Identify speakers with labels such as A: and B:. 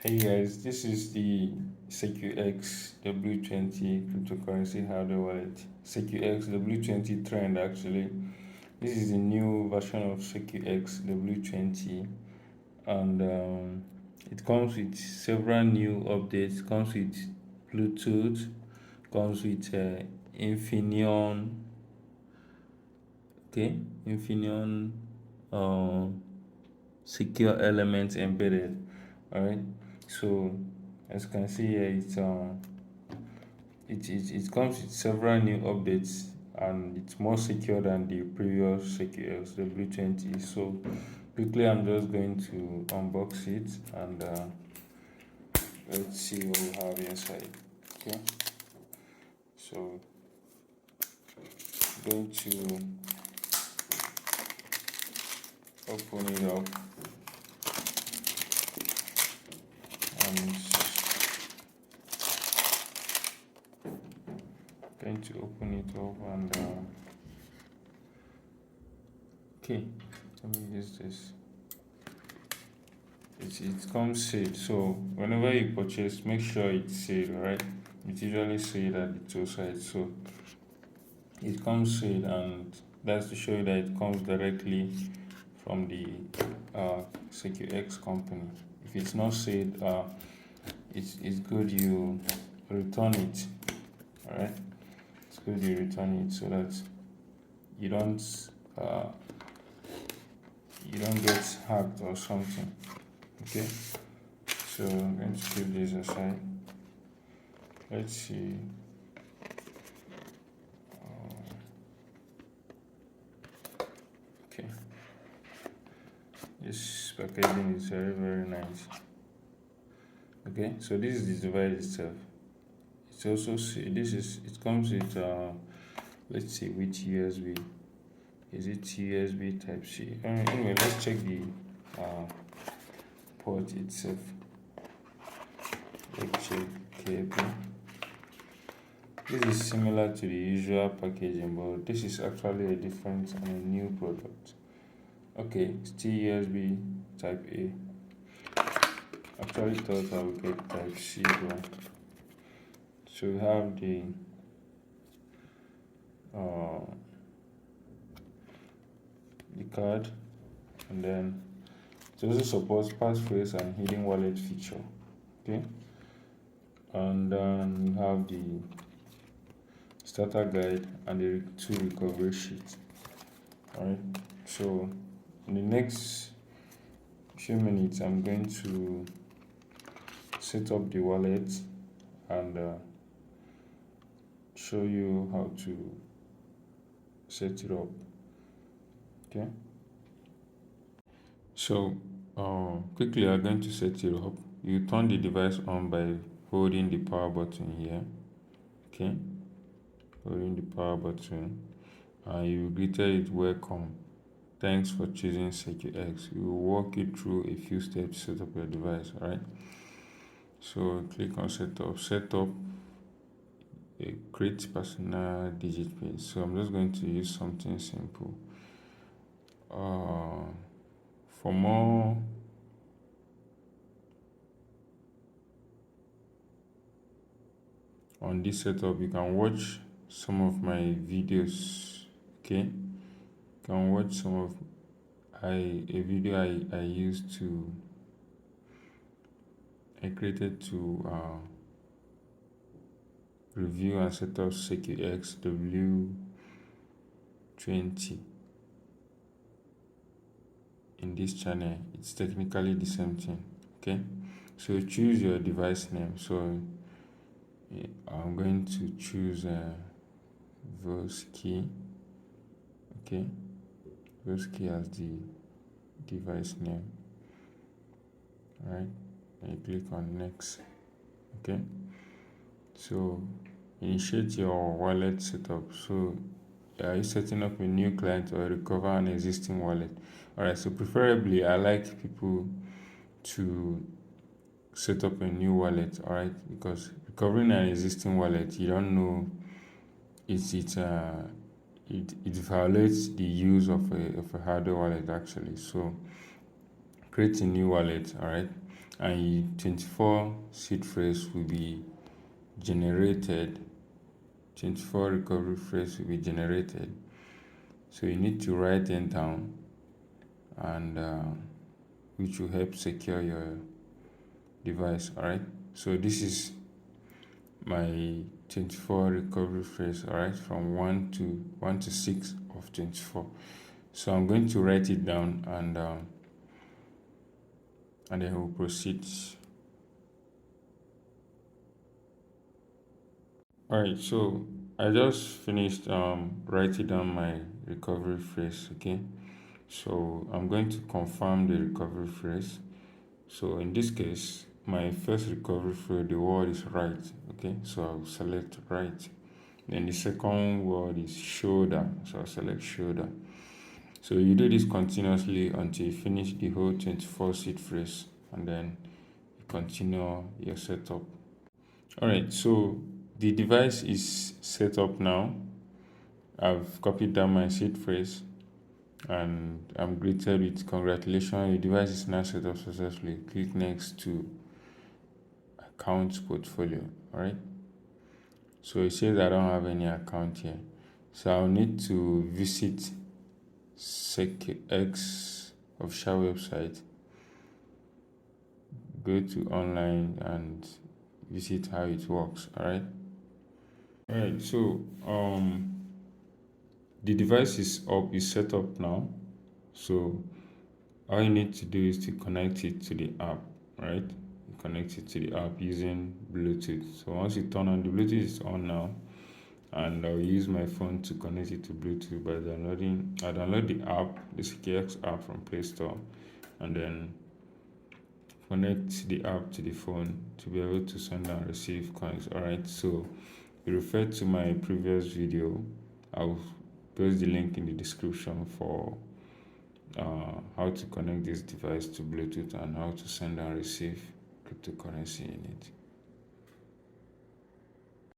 A: Hey guys, this is the SecuX W20 cryptocurrency hardware wallet. SecuX W20 trend actually. This is the new version of SecuX W20, and it comes with several new updates. Comes with Bluetooth, comes with Infineon, Infineon uh, secure elements embedded. Alright, so as you can see here, it comes with several new updates, and it's more secure than the previous SecuX W20. So quickly, I'm just going to unbox it, and let's see what we have inside. Okay, so I'm going to open it up, and going to open it up, and okay, let me use this. It comes sealed, so whenever you purchase, make sure it's sealed. Right, it's usually sealed at the two sides, so it comes sealed, and that's to show you that it comes directly from the SecuX company. If it's not sealed, it's good you return it. All right, it's good you return it so that you don't uh, you don't get hacked or something. Okay, so I'm going to keep this aside. Let's see. Okay, this packaging is very nice. Okay, so this is the device itself. It's also it comes with let's see which USB. Is it USB Type C? Anyway, let's check the port itself. Let's check cable. This is similar to the usual packaging, but this is actually a different and a new product. Okay, still USB Type A. Actually thought I would get Type C, but so we have the card, and then it also supports passphrase and hidden wallet feature. Okay, and then we have the starter guide and the two recovery sheet. Alright, so in the next few minutes, I'm going to set up the wallet and show you how to set it up. Okay, so quickly, I'm going to set it up. You turn the device on by holding the power button here. Okay, holding the power button, and you greeted it welcome. Thanks for choosing SecuX. We will walk you through a few steps to set up your device. Alright, so click on setup. Setup a create personal digit pin. So I'm just going to use something simple. For more on this setup, you can watch some of my videos. Okay, you can watch some of a video I used to I created to review and set up SecuX W20 in this channel. It's technically the same thing. Okay, so choose your device name. So I'm going to choose Voski. Okay, Voski as the device name. Alright, and you click on next. Okay, so initiate your wallet setup. So are you setting up a new client or recover an existing wallet? Alright, so preferably I like people to set up a new wallet. Alright, because recovering an existing wallet, you don't know, it violates the use of a hardware wallet actually. So create a new wallet. Alright, and 24 seed phrase will be generated. 24 recovery phrase will be generated. So you need to write them down, and which will help secure your device. All right. So this is my 24 recovery phrase. All right, from 1 to 6 of 24. So I'm going to write it down, and then we'll proceed. All right. So I just finished writing down my recovery phrase. Okay. So I'm going to confirm the recovery phrase. So in this case, my first recovery phrase, the word is right. Okay, so I'll select right. Then the second word is shoulder, so I'll select shoulder. So you do this continuously until you finish the whole 24 seed phrase, and then you continue your setup. All right, so the device is set up now. I've copied down my seed phrase, and I'm greeted with congratulations, your device is now set up successfully. Click next to account portfolio. All right, so it says I don't have any account here, so I'll need to visit SecuX official website, go to online and visit how it works. All right, so the device is set up now. So all you need to do is to connect it to the app. Right, you connect it to the app using Bluetooth. So once you turn on, the Bluetooth is on now, and I'll use my phone to connect it to Bluetooth by I download the app, the SecuX app from Play Store, and then connect the app to the phone to be able to send and receive coins. All right, so you refer to my previous video. I'll post the link in the description for how to connect this device to Bluetooth and how to send and receive cryptocurrency in it.